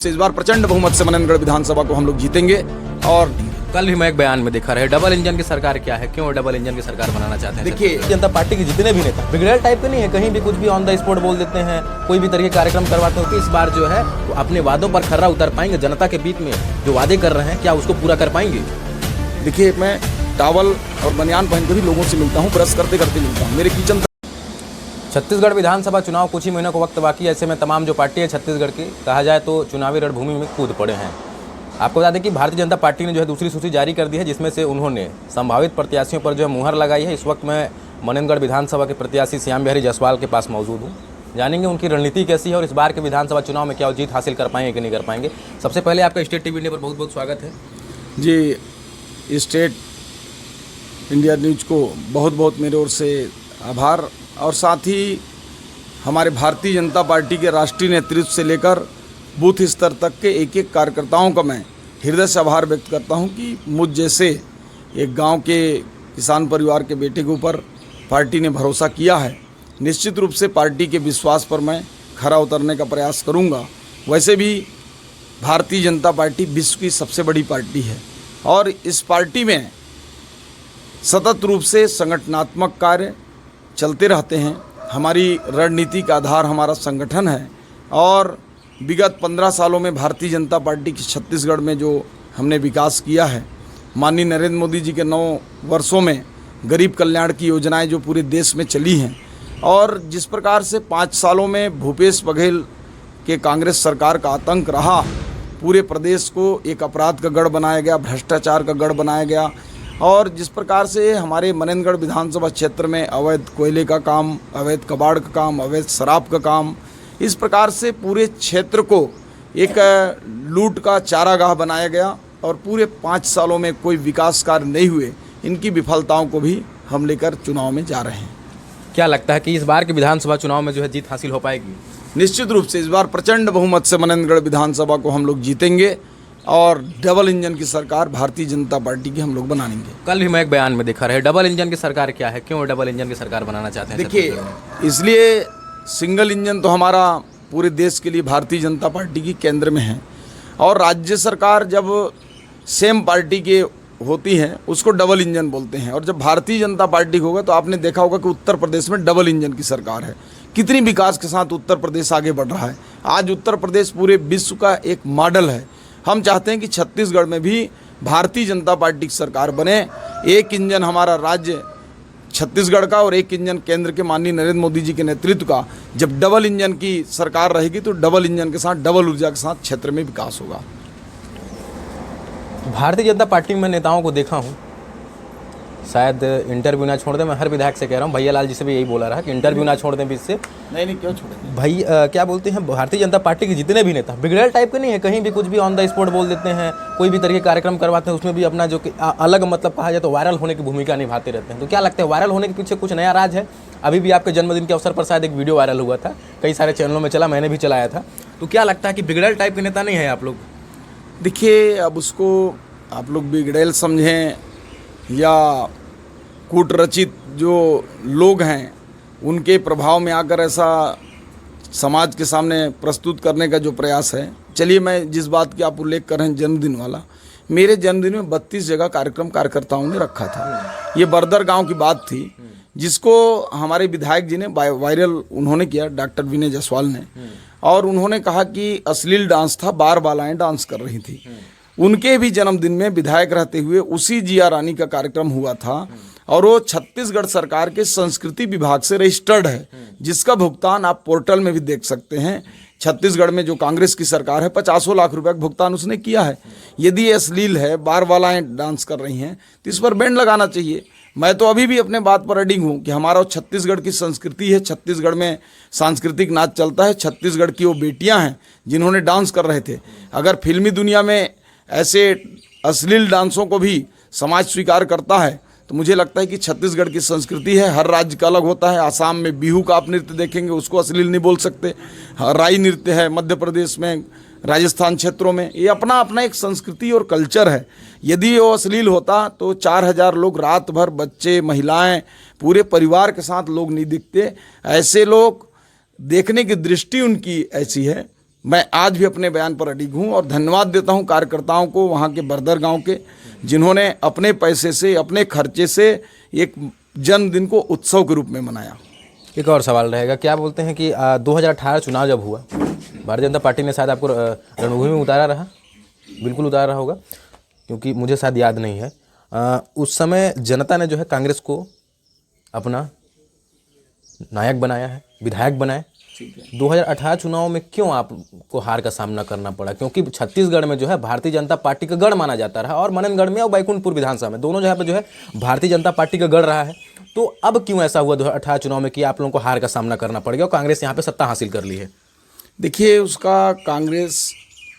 इस बार प्रचंड बहुमत से मननगढ़ विधानसभा को हम लोग जीतेंगे। और कल भी मैं एक बयान में देखा रहे डबल इंजन की सरकार क्या है, क्यों डबल इंजन की सरकार बनाना चाहते हैं। देखिए, जनता पार्टी के जितने भी नेता बिगड़ेल टाइप के नहीं है, कहीं भी कुछ भी ऑन द स्पॉट बोल देते हैं, कोई भी तरह के कार्यक्रम करवाते हैं। इस बार जो है वो अपने वादों पर खर्रा उतर पाएंगे। जनता के बीच में जो वादे कर रहे हैं क्या उसको पूरा कर पाएंगे। देखिए, मैं टावल और बनियान पहन के भी लोगों से मिलता हूँ, ब्रश करते करते मिलता हूँ। मेरे किचन छत्तीसगढ़ विधानसभा चुनाव कुछ ही महीनों को वक्त बाकी है। ऐसे में तमाम जो पार्टी है छत्तीसगढ़ की, कहा जाए तो चुनावी रणभूमि में कूद पड़े हैं। आपको बता दें कि भारतीय जनता पार्टी ने जो है दूसरी सूची जारी कर दी है, जिसमें से उन्होंने संभावित प्रत्याशियों पर जो है मुहर लगाई है। इस वक्त मैं मननगढ़ विधानसभा के प्रत्याशी श्याम बिहारी जायसवाल के पास मौजूद हूँ। जानेंगे उनकी रणनीति कैसी है और इस बार के विधानसभा चुनाव में क्या वो जीत हासिल कर पाएंगे कि नहीं कर पाएंगे। सबसे पहले आपका स्टेट टीवी इंडिया पर बहुत बहुत स्वागत है जी। स्टेट इंडिया न्यूज को बहुत बहुत मेरे ओर से आभार, और साथ ही हमारे भारतीय जनता पार्टी के राष्ट्रीय नेतृत्व से लेकर बूथ स्तर तक के एक एक कार्यकर्ताओं का मैं हृदय से आभार व्यक्त करता हूं कि मुझ जैसे एक गांव के किसान परिवार के बेटे के ऊपर पार्टी ने भरोसा किया है। निश्चित रूप से पार्टी के विश्वास पर मैं खरा उतरने का प्रयास करूंगा। वैसे भी भारतीय जनता पार्टी विश्व की सबसे बड़ी पार्टी है और इस पार्टी में सतत रूप से संगठनात्मक कार्य चलते रहते हैं। हमारी रणनीति का आधार हमारा संगठन है और विगत 15 सालों में भारतीय जनता पार्टी की छत्तीसगढ़ में जो हमने विकास किया है, माननीय नरेंद्र मोदी जी के 9 वर्षों में गरीब कल्याण की योजनाएं जो पूरे देश में चली हैं, और जिस प्रकार से 5 सालों में भूपेश बघेल के कांग्रेस सरकार का आतंक रहा, पूरे प्रदेश को एक अपराध का गढ़ बनाया गया, भ्रष्टाचार का गढ़ बनाया गया, और जिस प्रकार से हमारे मननगढ़ विधानसभा क्षेत्र में अवैध कोयले का काम, अवैध कबाड़ का काम, अवैध शराब का काम, इस प्रकार से पूरे क्षेत्र को एक लूट का चारागाह बनाया गया और पूरे 5 सालों में कोई विकास कार्य नहीं हुए। इनकी विफलताओं को भी हम लेकर चुनाव में जा रहे हैं। क्या लगता है कि इस बार के विधानसभा चुनाव में जो है जीत हासिल हो पाएगी? निश्चित रूप से इस बार प्रचंड बहुमत से मननगढ़ विधानसभा को हम लोग जीतेंगे और डबल इंजन की सरकार भारतीय जनता पार्टी की हम लोग बनाएंगे। कल भी मैं एक बयान में देखा रहे डबल इंजन की सरकार क्या है, क्यों डबल इंजन की सरकार बनाना चाहते हैं। देखिए, इसलिए सिंगल इंजन तो हमारा पूरे देश के लिए भारतीय जनता पार्टी की केंद्र में है, और राज्य सरकार जब सेम पार्टी के होती है उसको डबल इंजन बोलते हैं। और जब भारतीय जनता पार्टी होगा तो आपने देखा होगा कि उत्तर प्रदेश में डबल इंजन की सरकार है। कितनी विकास के साथ उत्तर प्रदेश आगे बढ़ रहा है। आज उत्तर प्रदेश पूरे विश्व का एक मॉडल है। हम चाहते हैं कि छत्तीसगढ़ में भी भारतीय जनता पार्टी की सरकार बने। एक इंजन हमारा राज्य छत्तीसगढ़ का और एक इंजन केंद्र के माननीय नरेंद्र मोदी जी के नेतृत्व का। जब डबल इंजन की सरकार रहेगी तो डबल इंजन के साथ, डबल ऊर्जा के साथ क्षेत्र में विकास होगा। भारतीय जनता पार्टी में नेताओं को देखा हूँ, शायद इंटरव्यू ना छोड़ दें। मैं हर विधायक से कह रहा हूँ, भैया लाल जी से भी यही बोला रहा कि इंटरव्यू ना छोड़ दें बीच से। नहीं क्यों छोड़ें भाई, क्या बोलते हैं, भारतीय जनता पार्टी के जितने भी नेता बिगड़ेल टाइप के नहीं है, कहीं भी कुछ भी ऑन द स्पॉट बोल देते हैं, कोई भी तरह के कार्यक्रम करवाते हैं, उसमें भी अपना जो अलग मतलब कहा जाए तो वायरल होने की भूमिका निभाते रहते हैं। तो क्या लगता है वायरल होने के पीछे कुछ नया राज है? अभी भी आपके जन्मदिन के अवसर पर शायद एक वीडियो वायरल हुआ था, कई सारे चैनलों में चला, मैंने भी चलाया था। तो क्या लगता है कि बिगड़ेल टाइप के नेता नहीं है आप लोग? देखिए, अब उसको आप लोग बिगड़ेल समझें या कूटरचित जो लोग हैं उनके प्रभाव में आकर ऐसा समाज के सामने प्रस्तुत करने का जो प्रयास है। चलिए, मैं जिस बात की आप उल्लेख कर रहे हैं जन्मदिन वाला, मेरे जन्मदिन में 32 जगह कार्यक्रम कार्यकर्ताओं ने रखा था। ये बरदर गांव की बात थी जिसको हमारे विधायक जी ने वायरल उन्होंने किया, डॉक्टर विनय जायसवाल ने, और उन्होंने कहा कि अश्लील डांस था, बार बालाएं डांस कर रही थी। उनके भी जन्मदिन में विधायक रहते हुए उसी जिया रानी का कार्यक्रम हुआ था, और वो छत्तीसगढ़ सरकार के संस्कृति विभाग से रजिस्टर्ड है, जिसका भुगतान आप पोर्टल में भी देख सकते हैं। छत्तीसगढ़ में जो कांग्रेस की सरकार है 50 लाख रुपए का भुगतान उसने किया है। यदि ये अश्लील है, बार वालाएं डांस कर रही हैं, तो इस पर बैन लगाना चाहिए। मैं तो अभी भी अपने बात पर अडिग हूँ कि हमारा छत्तीसगढ़ की संस्कृति है, छत्तीसगढ़ में सांस्कृतिक नाच चलता है, छत्तीसगढ़ की वो बेटियाँ हैं जिन्होंने डांस कर रहे थे। अगर फिल्मी दुनिया में ऐसे अश्लील डांसों को भी समाज स्वीकार करता है तो मुझे लगता है कि छत्तीसगढ़ की संस्कृति है, हर राज्य का अलग होता है। आसाम में बिहू का आप नृत्य देखेंगे, उसको अश्लील नहीं बोल सकते। राई नृत्य है मध्य प्रदेश में, राजस्थान क्षेत्रों में, ये अपना अपना एक संस्कृति और कल्चर है। यदि वो अश्लील होता तो 4000 लोग रात भर, बच्चे, महिलाएं, पूरे परिवार के साथ लोग नहीं दिखते। ऐसे लोग देखने की दृष्टि उनकी ऐसी है मैं आज भी अपने बयान पर अडिग हूँ और धन्यवाद देता हूँ कार्यकर्ताओं को, वहाँ के बरदर गांव के, जिन्होंने अपने पैसे से, अपने खर्चे से एक जन्मदिन को उत्सव के रूप में मनाया। एक और सवाल रहेगा, क्या बोलते हैं कि 2018 चुनाव जब हुआ, भारतीय जनता पार्टी ने शायद आपको रणभूमि में उतारा रहा, बिल्कुल उतारा रहा होगा, क्योंकि मुझे शायद याद नहीं है। उस समय जनता ने जो है कांग्रेस को अपना नायक बनाया है, विधायक बनाए। 2018 चुनाव में क्यों आपको हार का सामना करना पड़ा? क्योंकि छत्तीसगढ़ में जो है भारतीय जनता पार्टी का गढ़ माना जाता रहा, और मननगढ़ में और बैकुंठपुर विधानसभा में दोनों जगह पर जो है भारतीय जनता पार्टी का गढ़ रहा है। तो अब क्यों ऐसा हुआ 2018 चुनाव में कि आप लोगों को हार का सामना करना पड़ गया और कांग्रेस यहाँ पे सत्ता हासिल कर ली है? देखिए, उसका कांग्रेस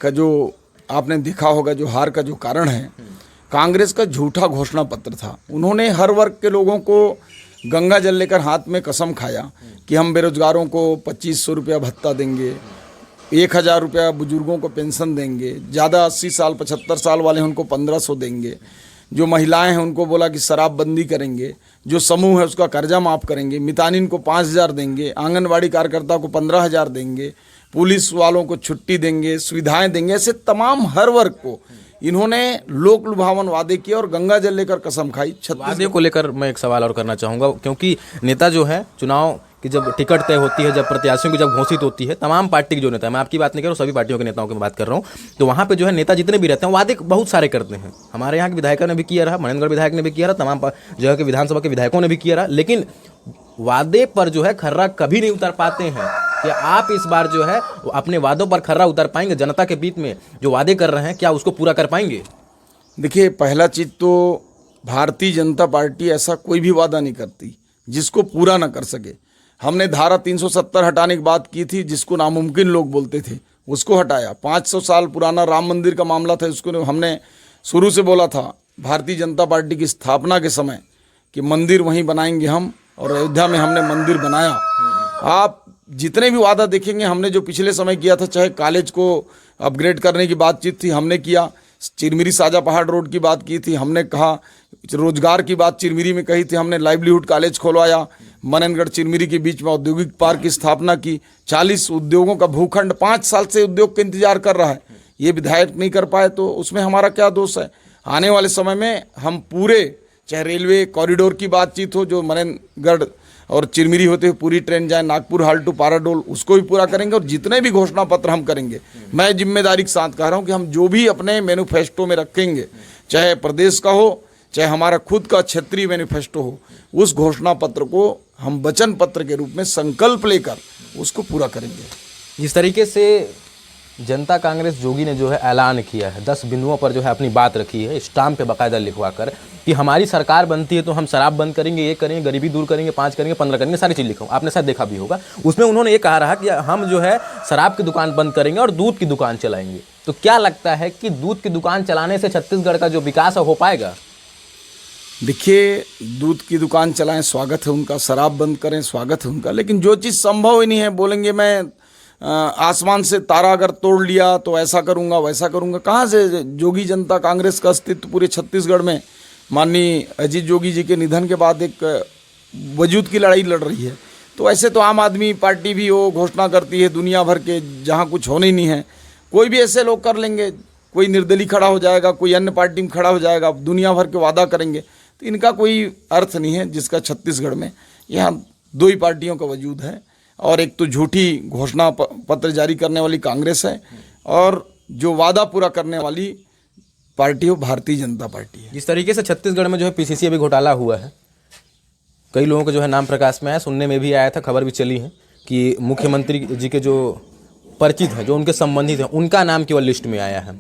का जो आपने देखा होगा, जो हार का जो कारण है, कांग्रेस का झूठा घोषणा पत्र था। उन्होंने हर वर्ग के लोगों को गंगा जल लेकर हाथ में कसम खाया कि हम बेरोजगारों को 2500 रुपया भत्ता देंगे, 1000 रुपया बुजुर्गों को पेंशन देंगे, ज़्यादा 80 साल 75 साल वाले हैं उनको 1500 देंगे, जो महिलाएं हैं उनको बोला कि शराबबंदी करेंगे, जो समूह है उसका कर्जा माफ़ करेंगे, मितानिन को 5000 देंगे, आंगनवाड़ी कार्यकर्ता को 15000 देंगे, पुलिस वालों को छुट्टी देंगे, सुविधाएं देंगे। ऐसे तमाम हर वर्ग को इन्होंने लोक लुभावन वादे किए और गंगा जल लेकर कसम खाई। वादे को लेकर मैं एक सवाल और करना चाहूँगा, क्योंकि नेता जो है चुनाव की जब टिकट तय होती है, जब प्रत्याशियों की जब घोषित होती है, तमाम पार्टी के जो नेता है, मैं आपकी बात नहीं कर रहा हूँ, सभी पार्टियों के नेताओं की मैं बात कर रहा हूँ, तो वहाँ पे जो है नेता जितने भी रहते हैं वादे बहुत सारे करते हैं। हमारे यहाँ के विधायकों ने भी किया रहा, मननगढ़ विधायक ने भी किया रहा, तमाम जगह के विधानसभा के विधायकों ने भी किया रहा, लेकिन वादे पर जो है खर्रा कभी नहीं उतर पाते हैं। कि आप इस बार जो है अपने वादों पर खर्रा उतर पाएंगे? जनता के बीच में जो वादे कर रहे हैं क्या उसको पूरा कर पाएंगे? देखिए, पहला चीज़ तो भारतीय जनता पार्टी ऐसा कोई भी वादा नहीं करती जिसको पूरा ना कर सके। हमने धारा 370 हटाने की बात की थी, जिसको नामुमकिन लोग बोलते थे, उसको हटाया। 500 साल पुराना राम मंदिर का मामला था, उसको हमने शुरू से बोला था भारतीय जनता पार्टी की स्थापना के समय कि मंदिर वहीं बनाएंगे हम, और अयोध्या में हमने मंदिर बनाया। आप जितने भी वादा देखेंगे हमने जो पिछले समय किया था, चाहे कॉलेज को अपग्रेड करने की बातचीत थी हमने किया, चिरमिरी साजा पहाड़ रोड की बात की थी हमने, कहा रोजगार की बात चिरमिरी में कही थी हमने, लाइवलीहुड कॉलेज खोलवाया, मननगढ़ चिरमिरी के बीच में औद्योगिक पार्क की स्थापना की, 40 उद्योगों का भूखंड 5 साल से उद्योग का इंतजार कर रहा है, ये विधायक नहीं कर पाए तो उसमें हमारा क्या दोष है? आने वाले समय में हम पूरे, चाहे रेलवे कॉरिडोर की बातचीत हो, जो मननगढ़ और चिरमिरी होते हुए पूरी ट्रेन जाए नागपुर हाल टू पाराडोल, उसको भी पूरा करेंगे। और जितने भी घोषणा पत्र हम करेंगे, मैं जिम्मेदारी के साथ कह रहा हूँ कि हम जो भी अपने मैनिफेस्टो में रखेंगे, चाहे प्रदेश का हो, चाहे हमारा खुद का क्षेत्रीय मैनिफेस्टो हो, उस घोषणा पत्र को हम वचन पत्र के रूप में संकल्प लेकर उसको पूरा करेंगे। जिस तरीके से जनता कांग्रेस जोगी ने जो है ऐलान किया है, 10 बिंदुओं पर जो है अपनी बात रखी है, स्टाम्प पे बाकायदा लिखवा कर कि हमारी सरकार बनती है तो हम शराब बंद करेंगे, ये करेंगे, गरीबी दूर करेंगे, 5 करेंगे, 15 करेंगे, सारी चीज़ लिखा हूँ, आपने शायद देखा भी होगा। उसमें उन्होंने ये कहा रहा कि हम जो है शराब की दुकान बंद करेंगे और दूध की दुकान चलाएंगे। तो क्या लगता है कि दूध की दुकान चलाने से छत्तीसगढ़ का जो विकास है हो पाएगा? देखिए, दूध की दुकान चलाएं, स्वागत है उनका, शराब बंद करें, स्वागत है उनका, लेकिन जो चीज़ संभव ही नहीं है, बोलेंगे मैं आसमान से तारा अगर तोड़ लिया तो ऐसा करूंगा वैसा करूंगा। कहाँ से जोगी जनता कांग्रेस का अस्तित्व पूरे छत्तीसगढ़ में माननीय अजीत जोगी जी के निधन के बाद एक वजूद की लड़ाई लड़ रही है। तो ऐसे तो आम आदमी पार्टी भी वो घोषणा करती है दुनिया भर के, जहाँ कुछ होने ही नहीं है, कोई भी ऐसे लोग कर लेंगे, कोई निर्दलीय खड़ा हो जाएगा, कोई अन्य पार्टी में खड़ा हो जाएगा, दुनिया भर के वादा करेंगे, तो इनका कोई अर्थ नहीं है। जिसका छत्तीसगढ़ में यहाँ 2 ही पार्टियों का वजूद है, और एक तो झूठी घोषणा पत्र जारी करने वाली कांग्रेस है, और जो वादा पूरा करने वाली पार्टी हो भारतीय जनता पार्टी है। जिस तरीके से छत्तीसगढ़ में जो है पीसीसी अभी घोटाला हुआ है, कई लोगों के जो है नाम प्रकाश में आया, सुनने में भी आया था, खबर भी चली है कि मुख्यमंत्री जी के जो परिचित हैं, जो उनके संबंधित हैं, उनका नाम केवल लिस्ट में आया है।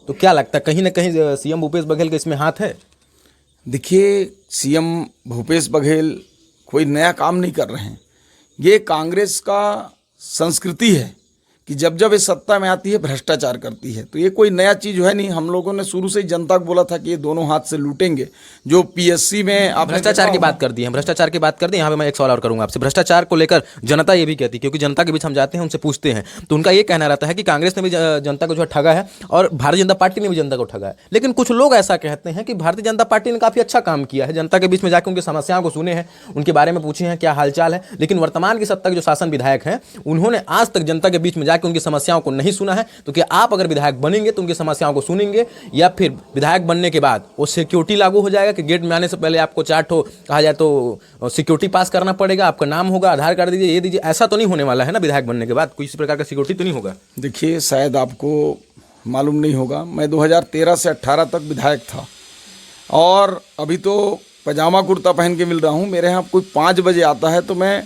तो क्या लगता है कहीं ना कहीं सीएम भूपेश बघेल का इसमें हाथ है? देखिए, सीएम भूपेश बघेल कोई नया काम नहीं कर रहे हैं। ये कांग्रेस का संस्कृति है कि जब जब ये सत्ता में आती है भ्रष्टाचार करती है, तो ये कोई नया चीज़ है नहीं। हम लोगों ने शुरू से ही जनता को बोला था कि ये दोनों हाथ से लूटेंगे। जो पीएससी में आप भ्रष्टाचार की बात कर दी है, भ्रष्टाचार की बात कर दी। यहाँ पे मैं एक सवाल और करूंगा आपसे, भ्रष्टाचार को लेकर जनता ये भी कहती है, क्योंकि जनता के बीच हम जाते हैं, उनसे पूछते हैं, तो उनका ये कहना रहता है कि कांग्रेस ने भी जनता को जो है ठगा है और भारतीय जनता पार्टी ने भी जनता को ठगा है। लेकिन कुछ लोग ऐसा कहते हैं कि भारतीय जनता पार्टी ने काफ़ी अच्छा काम किया है, जनता के बीच में जाकर उनकी समस्याओं को सुने हैं, उनके बारे में पूछे हैं क्या हालचाल है। लेकिन वर्तमान की सत्ता के जो शासन विधायक हैं, उन्होंने आज तक जनता के बीच में जाकर जाकर उनकी समस्याओं को नहीं सुना है, तो क्या आप अगर विधायक बनेंगे तो उनकी समस्याओं को सुनेंगे, या फिर विधायक बनने के बाद वो सिक्योरिटी लागू हो जाएगा कि गेट में आने से पहले आपको 4 ठो कहा जाए तो सिक्योरिटी पास करना पड़ेगा, आपका नाम होगा, आधार कार्ड दीजिए, ये दीजिए? ऐसा तो नहीं होने वाला है ना, विधायक बनने के बाद कोई इसी प्रकार का सिक्योरिटी तो नहीं होगा? देखिए, शायद आपको मालूम नहीं होगा, मैं 2013 से 18 तक विधायक था और अभी तो पजामा कुर्ता पहन के मिल रहा हूँ। मेरे यहाँ कोई 5 बजे आता है तो मैं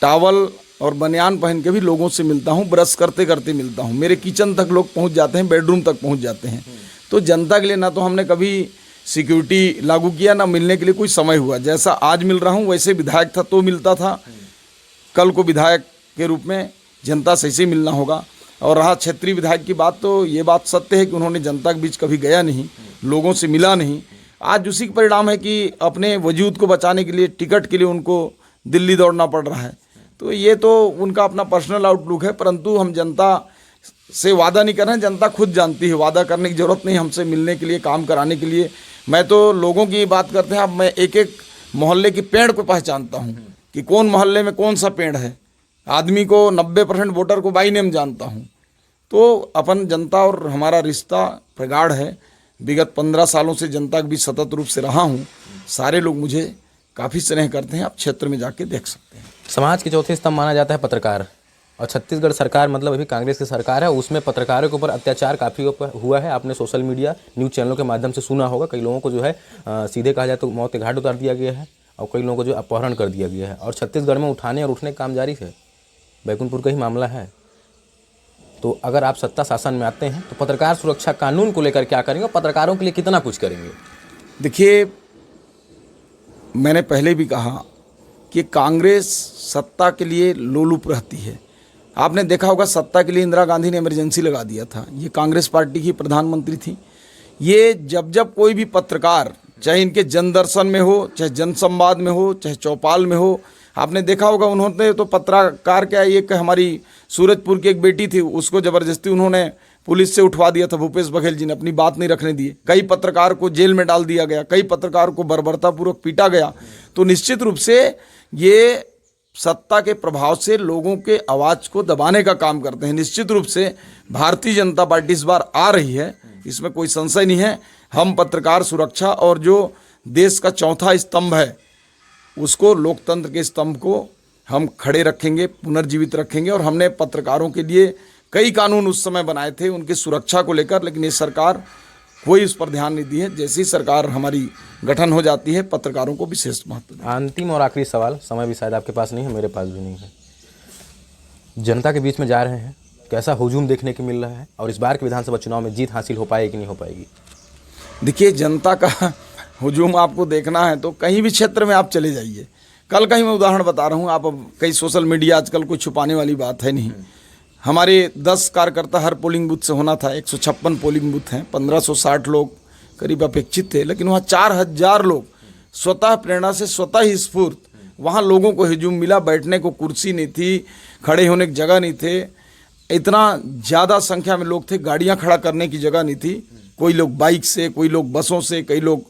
टावल और बनियान पहन के भी लोगों से मिलता हूँ, ब्रश करते करते मिलता हूँ। मेरे किचन तक लोग पहुँच जाते हैं, बेडरूम तक पहुँच जाते हैं। तो जनता के लिए ना तो हमने कभी सिक्योरिटी लागू किया, ना मिलने के लिए कोई समय हुआ। जैसा आज मिल रहा हूँ वैसे विधायक था तो मिलता था, कल को विधायक के रूप में जनता से ऐसे मिलना होगा। और रहा क्षेत्रीय विधायक की बात, तो ये बात सत्य है कि उन्होंने जनता के बीच कभी गया नहीं, लोगों से मिला नहीं। आज उसी का परिणाम है कि अपने वजूद को बचाने के लिए, टिकट के लिए उनको दिल्ली दौड़ना पड़ रहा है। तो ये तो उनका अपना पर्सनल आउटलुक है, परंतु हम जनता से वादा नहीं कर रहे हैं। जनता खुद जानती है, वादा करने की ज़रूरत नहीं हमसे मिलने के लिए, काम कराने के लिए। मैं तो लोगों की बात करते हैं, अब मैं एक एक मोहल्ले के पेड़ को पहचानता हूँ कि कौन मोहल्ले में कौन सा पेड़ है। आदमी को 90% वोटर को बाई नेम जानता हूँ। तो अपन जनता और हमारा रिश्ता प्रगाढ़ है। विगत 15 सालों से जनता के बीच सतत रूप से रहा हूँ। सारे लोग मुझे काफ़ी स्नेह करते हैं, आप क्षेत्र में जाके देख सकते हैं। समाज के चौथे स्तंभ माना जाता है पत्रकार, और छत्तीसगढ़ सरकार मतलब अभी कांग्रेस की सरकार है, उसमें पत्रकारों के ऊपर अत्याचार काफ़ी हुआ है। आपने सोशल मीडिया न्यूज़ चैनलों के माध्यम से सुना होगा, कई लोगों को जो है सीधे कहा जाए तो मौत के घाट उतार दिया गया है, और कई लोगों को जो अपहरण कर दिया गया है। और छत्तीसगढ़ में उठाने और उठने का काम जारी है, बैकुंठपुर का ही मामला है। तो अगर आप सत्ता शासन में आते हैं तो पत्रकार सुरक्षा कानून को लेकर क्या करेंगे, पत्रकारों के लिए कितना कुछ करेंगे? देखिए, मैंने पहले भी कहा कि कांग्रेस सत्ता के लिए लोलुप रहती है। आपने देखा होगा, सत्ता के लिए इंदिरा गांधी ने इमरजेंसी लगा दिया था। ये कांग्रेस पार्टी की प्रधानमंत्री थी। ये जब जब कोई भी पत्रकार, चाहे इनके जनदर्शन में हो, चाहे जनसंवाद में हो, चाहे चौपाल में हो, आपने देखा होगा उन्होंने तो पत्रकार क्या, एक हमारी सूरजपुर की एक बेटी थी, उसको ज़बरदस्ती उन्होंने पुलिस से उठवा दिया था। भूपेश बघेल जी ने अपनी बात नहीं रखने दी। कई पत्रकार को जेल में डाल दिया गया, कई पत्रकार को बर्बरतापूर्वक पीटा गया। तो निश्चित रूप से ये सत्ता के प्रभाव से लोगों के आवाज़ को दबाने का काम करते हैं। निश्चित रूप से भारतीय जनता पार्टी इस बार आ रही है, इसमें कोई संशय नहीं है। हम पत्रकार सुरक्षा और जो देश का चौथा स्तंभ है उसको, लोकतंत्र के स्तंभ को हम खड़े रखेंगे, पुनर्जीवित रखेंगे। और हमने पत्रकारों के लिए कई कानून उस समय बनाए थे उनकी सुरक्षा को लेकर, लेकिन ये सरकार कोई उस पर ध्यान नहीं दी है। जैसी सरकार हमारी गठन हो जाती है, पत्रकारों को विशेष महत्व दें। अंतिम और आखिरी सवाल, समय भी शायद आपके पास नहीं है, मेरे पास भी नहीं है। जनता के बीच में जा रहे हैं, कैसा हुजूम देखने को मिल रहा है, और इस बार के विधानसभा चुनाव में जीत हासिल हो पाएगी कि नहीं हो पाएगी? देखिए, जनता का हुजूम आपको देखना है तो कहीं भी क्षेत्र में आप चले जाइए। कल का ही मैं उदाहरण बता रहा हूँ। आप अब कई सोशल मीडिया, आजकल कोई छुपाने वाली बात है नहीं। हमारे 10 कार्यकर्ता हर पोलिंग बूथ से होना था। 156 पोलिंग बूथ हैं, 1560 लोग करीब अपेक्षित थे, लेकिन वहाँ 4000 लोग स्वतः प्रेरणा से, स्वतः ही स्फूर्त वहाँ लोगों को हुजूम मिला। बैठने को कुर्सी नहीं थी, खड़े होने की जगह नहीं थे, इतना ज़्यादा संख्या में लोग थे, गाड़ियाँ खड़ा करने की जगह नहीं थी। कोई लोग बाइक से, कोई लोग बसों से, कई लोग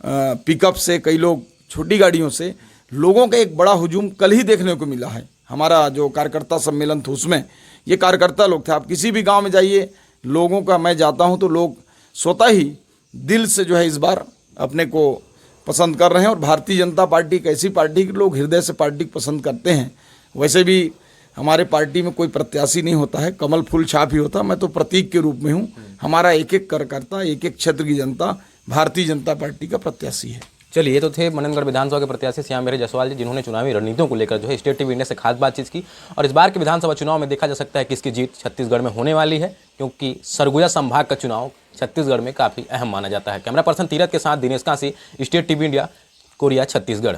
पिकअप से, कई लोग छोटी गाड़ियों से। लोगों का एक बड़ा हुजूम कल ही देखने को मिला है। हमारा जो कार्यकर्ता सम्मेलन था उसमें ये कार्यकर्ता लोग थे। आप किसी भी गांव में जाइए, लोगों का, मैं जाता हूं तो लोग स्वतः ही दिल से जो है इस बार अपने को पसंद कर रहे हैं। और भारतीय जनता पार्टी एक ऐसी पार्टी के लोग हृदय से पार्टी को पसंद करते हैं। वैसे भी हमारे पार्टी में कोई प्रत्याशी नहीं होता है, कमल फूल छाप ही होता। मैं तो प्रतीक के रूप में हूँ। हमारा एक एक कार्यकर्ता, एक एक क्षेत्र की जनता भारतीय जनता पार्टी का प्रत्याशी है। चलिए, ये तो थे मननगढ़ विधानसभा के प्रत्याशी श्याम बिहारी जायसवाल जी, जिन्होंने चुनावी रणनीतियों को लेकर जो है स्टेट टीवी इंडिया से खास बातचीत की। और इस बार के विधानसभा चुनाव में देखा जा सकता है किसकी जीत छत्तीसगढ़ में होने वाली है, क्योंकि सरगुजा संभाग का चुनाव छत्तीसगढ़ में काफ़ी अहम माना जाता है। कैमरा पर्सन तीरथ के साथ Dinesh Kashi, state TV India, Korea, Chhattisgarh.